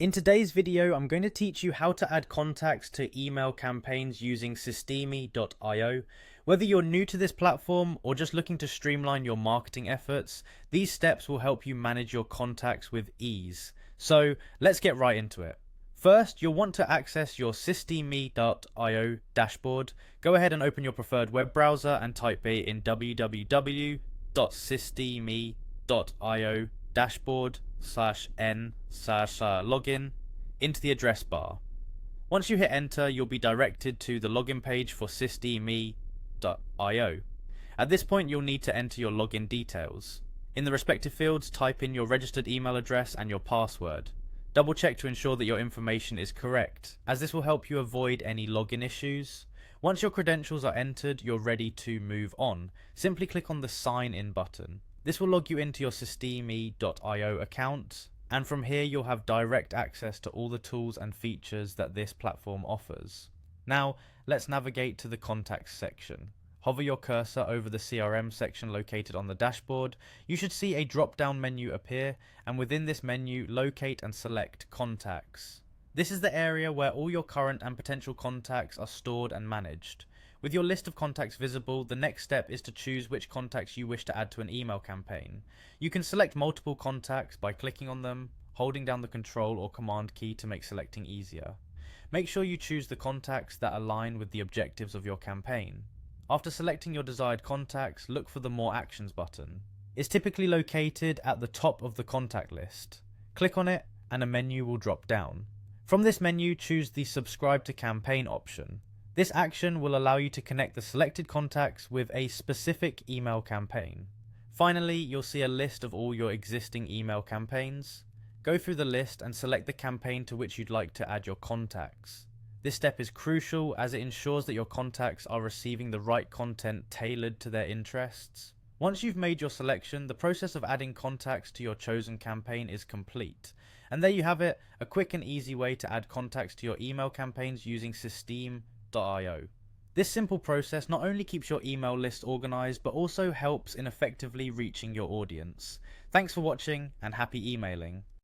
In today's video, I'm going to teach you how to add contacts to email campaigns using Systemi.io. Whether you're new to this platform or just looking to streamline your marketing efforts, these steps will help you manage your contacts with ease. So let's get right into it. First, you'll want to access your Systemi.io dashboard. Go ahead and open your preferred web browser and type it in www.systemi.io dashboard/n/login into the address bar. Once you hit enter, you'll be directed to the login page for Systemi.io. At this point, you'll need to enter your login details. In the respective fields, type in your registered email address and your password. Double check to ensure that your information is correct, as this will help you avoid any login issues. Once your credentials are entered, you're ready to move on. Simply click on the sign in button. This will log you into your Systemi.io account, and from here you'll have direct access to all the tools and features that this platform offers. Now, let's navigate to the contacts section. Hover your cursor over the CRM section located on the dashboard. You should see a drop-down menu appear, and within this menu, locate and select contacts. This is the area where all your current and potential contacts are stored and managed. With your list of contacts visible, the next step is to choose which contacts you wish to add to an email campaign. You can select multiple contacts by clicking on them, holding down the Control or Command key to make selecting easier. Make sure you choose the contacts that align with the objectives of your campaign. After selecting your desired contacts, look for the More Actions button. It's typically located at the top of the contact list. Click on it and a menu will drop down. From this menu, choose the Subscribe to Campaign option. This action will allow you to connect the selected contacts with a specific email campaign. Finally, you'll see a list of all your existing email campaigns. Go through the list and select the campaign to which you'd like to add your contacts. This step is crucial as it ensures that your contacts are receiving the right content tailored to their interests. Once you've made your selection, the process of adding contacts to your chosen campaign is complete. And there you have it, a quick and easy way to add contacts to your email campaigns using Systemi.io. This simple process not only keeps your email list organized, but also helps in effectively reaching your audience. Thanks for watching and happy emailing.